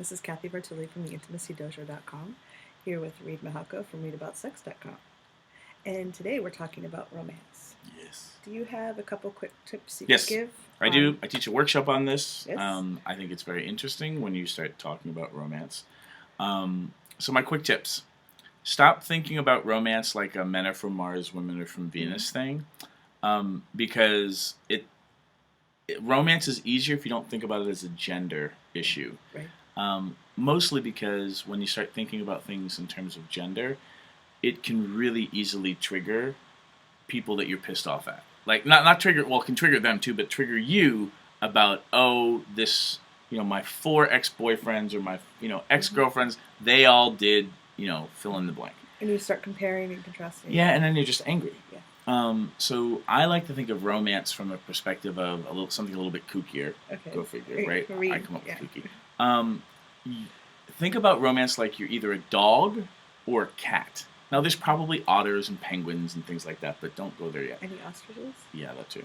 This is Kathy Vertilli from theintimacydojo.com, here with Reed Mahako from readaboutsex.com. And today we're talking about romance. Yes. Do you have a couple quick tips you Yes, could give? I do. I teach a workshop on this. Yes. I think it's very interesting when you start talking about romance. So my quick tips. Stop thinking about romance like a men are from Mars, women are from Venus thing. Because romance is easier if you don't think about it as a gender issue. Right. Mostly because when you start thinking about things in terms of gender, it can really easily trigger people that you're pissed off at. Like, not trigger, well, it can trigger them too, but trigger you about, this, my 4 ex-boyfriends or my, ex-girlfriends, they all did, fill in the blank. And you start comparing and contrasting. Yeah, and then you're just angry. Yeah. So I like to think of romance from a perspective of something a little bit kookier. Okay. Go figure, right? I come up with Yeah. kooky. Think about romance like you're either a dog or a cat. Now, there's probably otters and penguins and things like that, but don't go there yet. Any ostriches? Yeah, that too.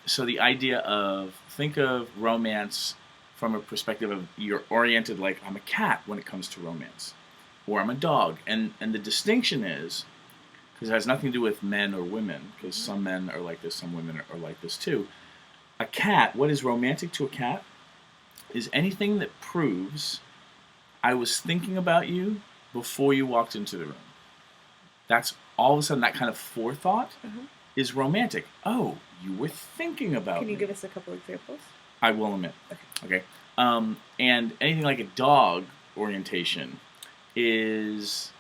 So the idea of, think of romance from a perspective of you're oriented like I'm a cat when it comes to romance, or I'm a dog. And the distinction is, because it has nothing to do with men or women, because some men are like this, some women are like this too. A cat, what is romantic to a cat, is anything that proves I was thinking about you before you walked into the room. That's all of a sudden that kind of forethought is romantic. Oh, you were thinking about Can you me. give us a couple examples? I will admit. Okay. And anything like a dog orientation is,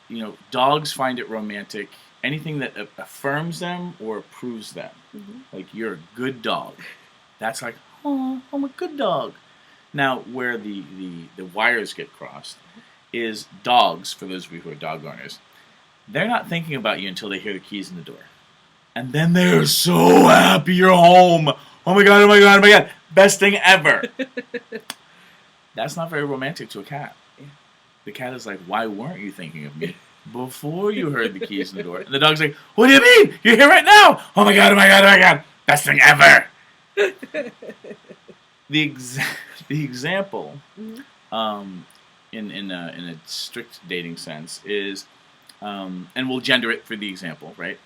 dogs find it romantic. Anything that affirms them or approves them. Mm-hmm. Like, you're a good dog. That's like, oh, I'm a good dog. Now, where the wires get crossed is dogs, for those of you who are dog owners, they're not thinking about you until they hear the keys in the door. And then they're so happy you're home. Oh my God, oh my God, oh my God. Best thing ever. That's not very romantic to a cat. Yeah. The cat is like, why weren't you thinking of me before you heard the keys in the door? And the dog's like, what do you mean? You're here right now. Oh my God, oh my God, oh my God. Best thing ever. The example, in a strict dating sense is, and we'll gender it for the example, right?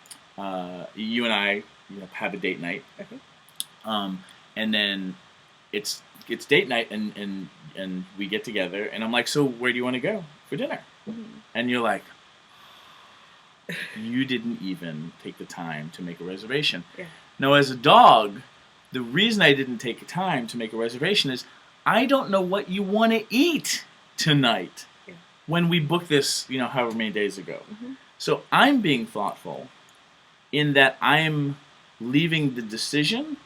You and I, have a date night, and then it's date night, and we get together, and I'm like, so where do you want to go for dinner? Mm-hmm. And you're like, you didn't even take the time to make a reservation. Yeah. Now, as a dog, the reason I didn't take the time to make a reservation is I don't know what you want to eat tonight when we booked this, however many days ago. Mm-hmm. So I'm being thoughtful in that I'm leaving the decision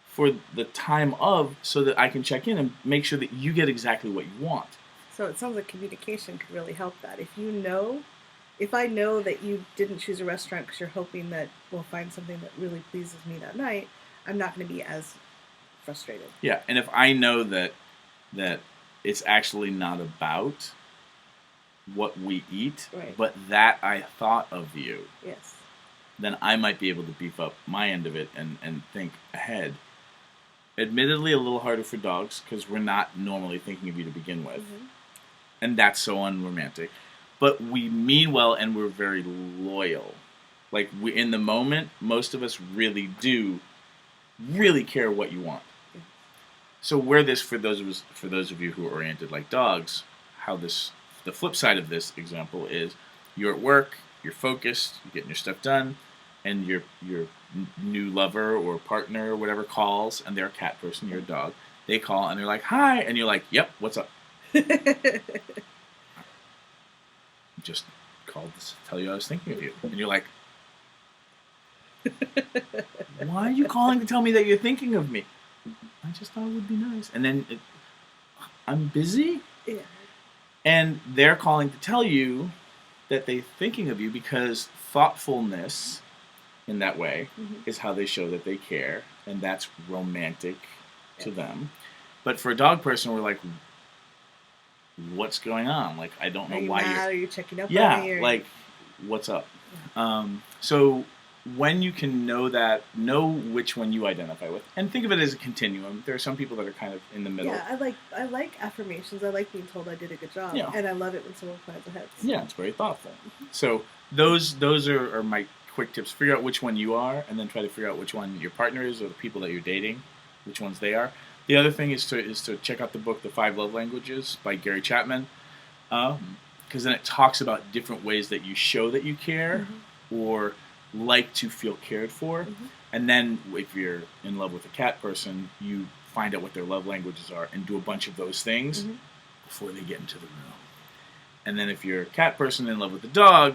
for the time of so that I can check in and make sure that you get exactly what you want. So it sounds like communication could really help that. If I know that you didn't choose a restaurant because you're hoping that we'll find something that really pleases me that night, I'm not going to be as frustrated. Yeah, and if I know that it's actually not about what we eat, right, but that I thought of you, yes, then I might be able to beef up my end of it and think ahead. Admittedly, a little harder for dogs because we're not normally thinking of you to begin with. Mm-hmm. And that's so unromantic. But we mean well and we're very loyal. Like, in the moment, most of us really do care what you want. Yeah. So where this, for those of you who are oriented like dogs, the flip side of this example is you're at work, you're focused, you're getting your stuff done, and your new lover or partner or whatever calls, and they're a cat person, you're a dog. They call and they're like, hi, and you're like, yep, what's up? Just called to tell you I was thinking of you. And you're like, why are you calling to tell me that you're thinking of me? I just thought it would be nice. And then I'm busy? Yeah. And they're calling to tell you that they're thinking of you because thoughtfulness in that way is how they show that they care. And that's romantic to them. But for a dog person, we're like, what's going on? Like, I don't know why you're... Are you checking up on me? Yeah, like, what's up? So when you can know which one you identify with, and think of it as a continuum. There are some people that are kind of in the middle. Yeah, I like affirmations. I like being told I did a good job, Yeah. and I love it when someone plans ahead. Yeah, it's very thoughtful. So those are my quick tips. Figure out which one you are, and then try to figure out which one your partner is, or the people that you're dating, which ones they are. The other thing is to check out the book, The 5 Love Languages by Gary Chapman, because then it talks about different ways that you show that you care or like to feel cared for. And then if you're in love with a cat person, you find out what their love languages are and do a bunch of those things before they get into the room. And then if you're a cat person in love with a dog,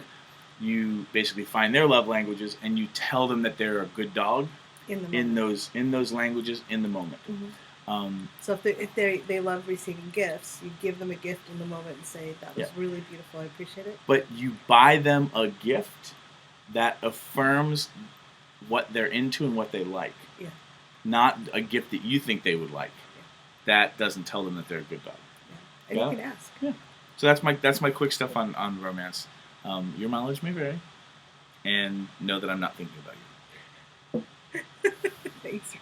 you basically find their love languages and you tell them that they're a good dog in those languages in the moment. So if they love receiving gifts, you give them a gift in the moment and say, that was really beautiful, I appreciate it. But you buy them a gift that affirms what they're into and what they like. Yeah. Not a gift that you think they would like. Yeah. That doesn't tell them that they're a good dog. Yeah. And you can ask. Yeah. So that's my quick stuff on romance. Your mileage may vary, and know that I'm not thinking about you. Thanks.